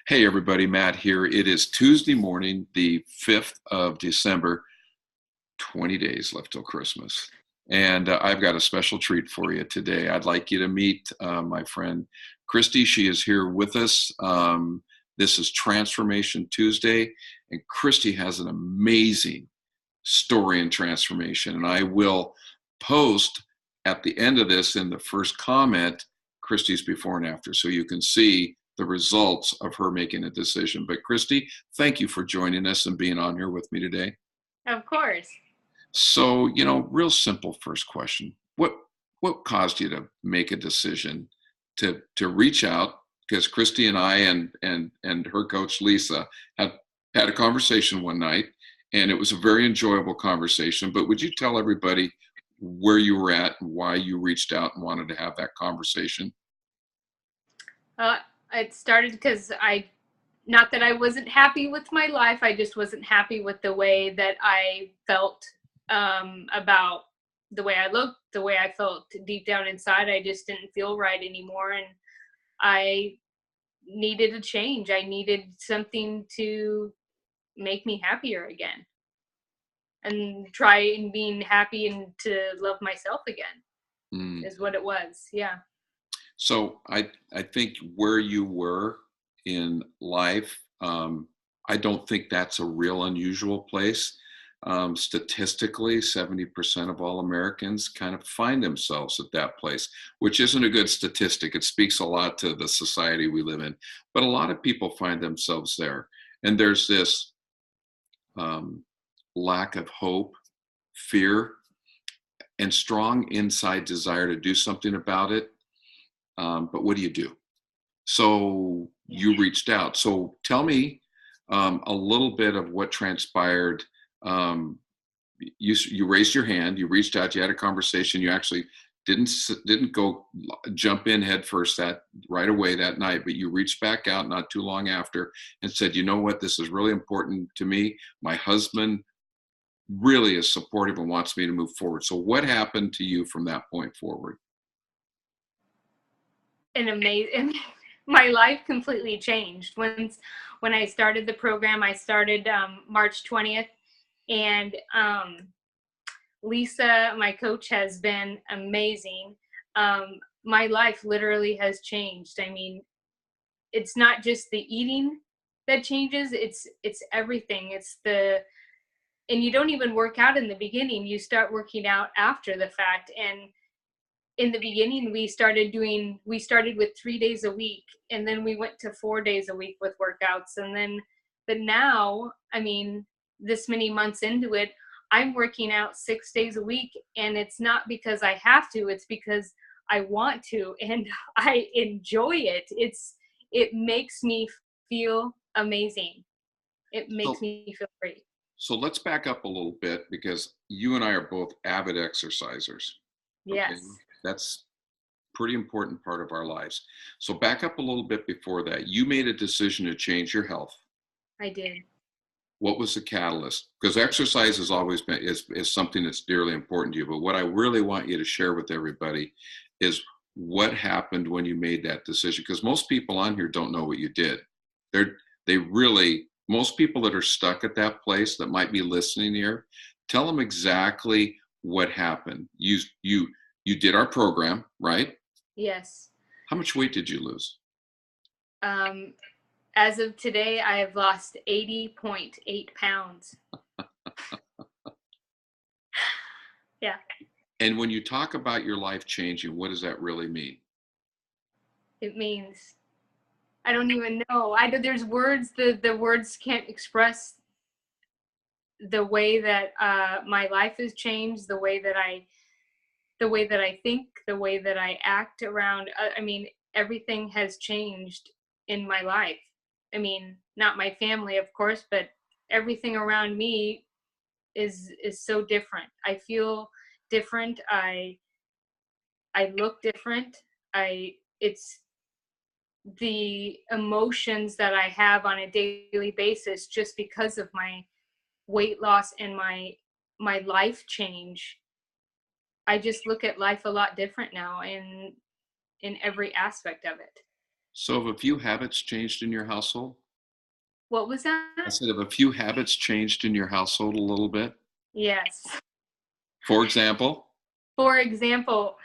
Hey everybody, Matt here. It is Tuesday morning, the 5th of December, 20 days left till Christmas. And I've got a special treat for you today. I'd like you to meet my friend Kristi. She is here with us. This is Transformation Tuesday, and Kristi has an amazing story and transformation. And I will post at the end of this in the first comment Kristi's before and after, so you can see the results of her making a decision. But Kristi, thank you for joining us and being on here with me today. Of course. So, real simple first question. What caused you to make a decision to reach out? Because Kristi and I and her coach Lisa had a conversation one night, and it was a very enjoyable conversation. But would you tell everybody where you were at and why you reached out and wanted to have that conversation? It started because not that I wasn't happy with my life, I just wasn't happy with the way that I felt about the way I looked, the way I felt deep down inside. I just didn't feel right anymore, and I needed a change. I needed something to make me happier again and try and being happy and to love myself again Mm. is what it was. Yeah. So I think where you were in life, I don't think that's a real unusual place. Statistically, 70% of all Americans kind of find themselves at that place, which isn't a good statistic. It speaks a lot to the society we live in. But a lot of people find themselves there. And there's this lack of hope, fear, and strong inside desire to do something about it. But what do you do? So you reached out. So tell me a little bit of what transpired. Um, you raised your hand. You reached out. You had a conversation. You actually didn't go jump in head first that right away that night, but you reached back out not too long after and said, "You know what? This is really important to me. My husband really is supportive and wants me to move forward." So what happened to you from that point forward? And amazing. My life completely changed when I started the program. I started March 20th, and Lisa, my coach, has been amazing. My life literally has changed. I mean, it's not just the eating that changes, it's everything. It's the And you don't even work out in the beginning, you start working out after the fact. And in the beginning we started with 3 days a week, and then we went to 4 days a week with workouts. But now, I mean, this many months into it, I'm working out 6 days a week, and it's not because I have to, it's because I want to, and I enjoy it. It makes me feel amazing. It makes So me feel great. So let's back up a little bit because you and I are both avid exercisers. Okay. Yes, That's pretty important part of our lives. So back up a little bit before that. You made a decision to change your health. I did. What was the catalyst? Because exercise has always been is something that's dearly important to you. But what I really want you to share with everybody is what happened when you made that decision. Because most people on here don't know what you did. They really, most people that are stuck at that place that might be listening here, tell them exactly what happened. You did our program, right? Yes. How much weight did you lose? um As of today, I have lost 80.8 pounds. Yeah, And when you talk about your life changing, what does that really mean? it means I don't even know. There's words, the words can't express the way that my life has changed, the way that I think, the way that I act around. I mean, everything has changed in my life. I mean, not my family, of course, but everything around me is so different. I feel different. I look different. I It's the emotions that I have on a daily basis just because of my weight loss and my life change. I just look at life a lot different now in every aspect of it. So have a few habits changed in your household? What was I that? said, have a few habits changed in your household a little bit? Yes. For example? For example,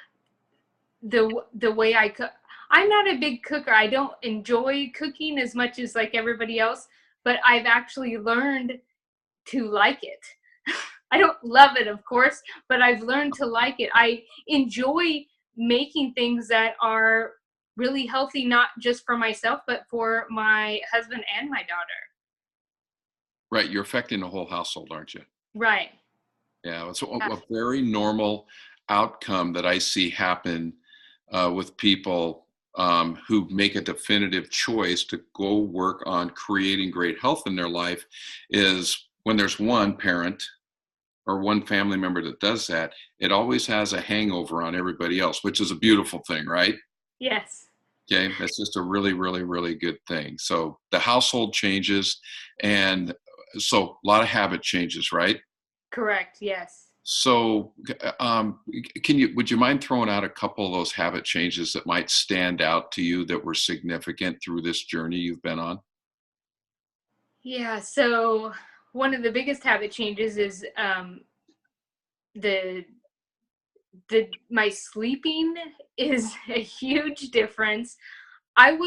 the way I cook. I'm not a big cooker. I don't enjoy cooking as much as like everybody else, but I've actually learned to like it. I don't love it, of course, but I've learned to like it. I enjoy making things that are really healthy, not just for myself, but for my husband and my daughter. Right, you're affecting the whole household, aren't you? Right. Yeah, it's Yeah. a very normal outcome that I see happen with people who make a definitive choice to go work on creating great health in their life is when there's one parent or one family member that does that, it always has a hangover on everybody else, which is a beautiful thing, right? Yes. Okay, that's just a really, really, really good thing. So the household changes, and so a lot of habit changes, right? Correct. Yes. So, would you mind throwing out a couple of those habit changes that might stand out to you that were significant through this journey you've been on? Yeah. So one of the biggest habit changes is the my sleeping is a huge difference. Had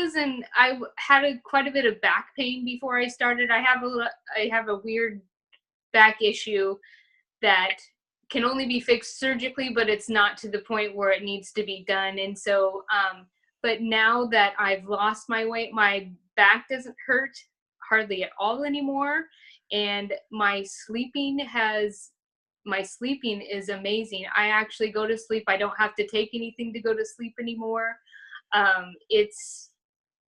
quite a bit of back pain before I started. I have a weird back issue that can only be fixed surgically, but it's not to the point where it needs to be done. And so, but now that I've lost my weight, my back doesn't hurt hardly at all anymore. And my sleeping is amazing. I actually go to sleep. I don't have to take anything to go to sleep anymore. It's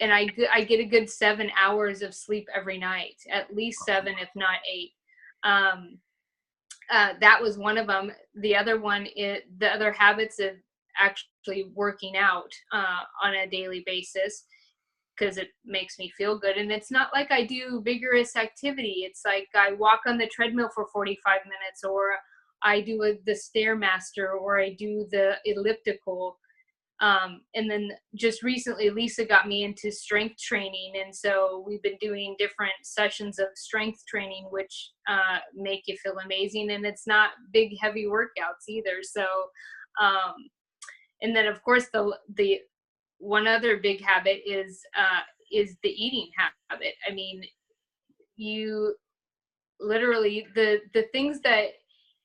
and I get a good 7 hours of sleep every night, at least seven, if not eight. Um, that was one of them. The other habits of actually working out on a daily basis because it makes me feel good. And it's not like I do vigorous activity. It's like I walk on the treadmill for 45 minutes, or I do the Stairmaster, or I do the elliptical. And then just recently, Lisa got me into strength training. And so we've been doing different sessions of strength training, which make you feel amazing. And it's not big, heavy workouts either. So, um, and then of course, the one other big habit is the eating habit. I mean, you literally the things that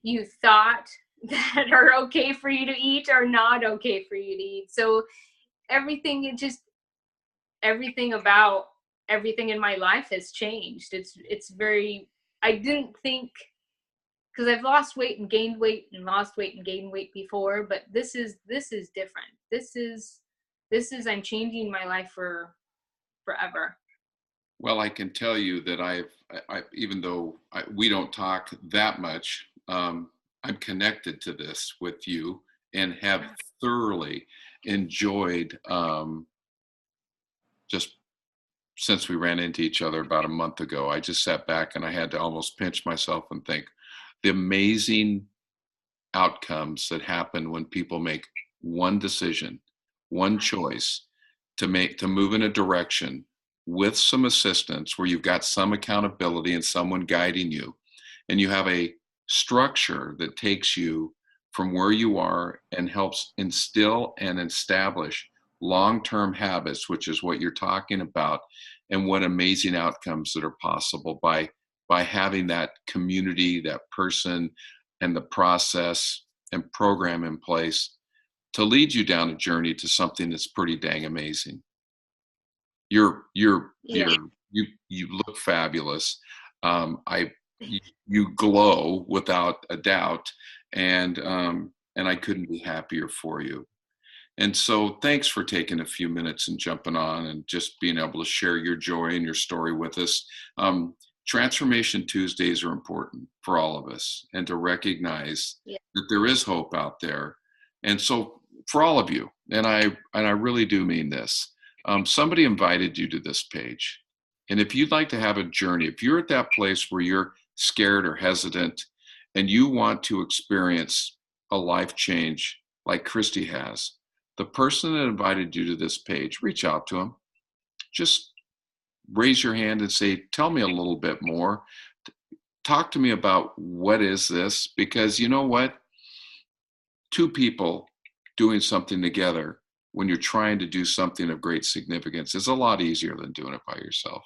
you thought that are okay for you to eat are not okay for you to eat. So everything it just everything about everything in my life has changed. It's very I didn't think because I've lost weight and gained weight and lost weight and gained weight before, but this is different. This is I'm changing my life for forever. Well, I can tell you that even though we don't talk that much, I'm connected to this with you and have thoroughly enjoyed just since we ran into each other about a month ago. I just sat back and I had to almost pinch myself and think the amazing outcomes that happen when people make one decision, one choice to move in a direction with some assistance where you've got some accountability and someone guiding you, and you have a structure that takes you from where you are and helps instill and establish long-term habits, which is what you're talking about, and what amazing outcomes that are possible by having that community, that person, and the process and program in place to lead you down a journey to something that's pretty dang amazing. Yeah. You look fabulous. I you, you glow without a doubt, and I couldn't be happier for you. And so, thanks for taking a few minutes and jumping on and just being able to share your joy and your story with us. Transformation Tuesdays are important for all of us, and to recognize Yeah. that there is hope out there. And so, for all of you, and I really do mean this. Somebody invited you to this page, and if you'd like to have a journey, if you're at that place where you're scared or hesitant, and you want to experience a life change like Christy has, the person that invited you to this page, reach out to them. just raise your hand and say, tell me a little bit more. Talk to me about what is this? Because you know what? Two people doing something together when you're trying to do something of great significance is a lot easier than doing it by yourself.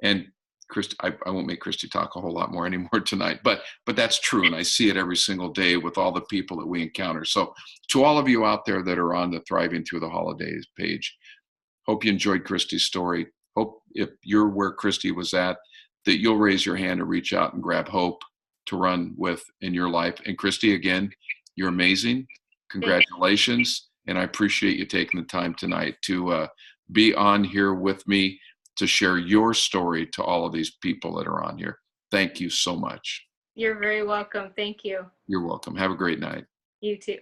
And Kristi, I won't make Kristi talk a whole lot more anymore tonight, but that's true. And I see it every single day with all the people that we encounter. So to all of you out there that are on the Thriving Through the Holidays page, hope you enjoyed Kristi's story. Hope if you're where Kristi was at, that you'll raise your hand and reach out and grab hope to run with in your life. And Kristi, again, you're amazing. Congratulations. And I appreciate you taking the time tonight to be on here with me to share your story to all of these people that are on here. Thank you so much. You're very welcome. Thank you. You're welcome. Have a great night. You too.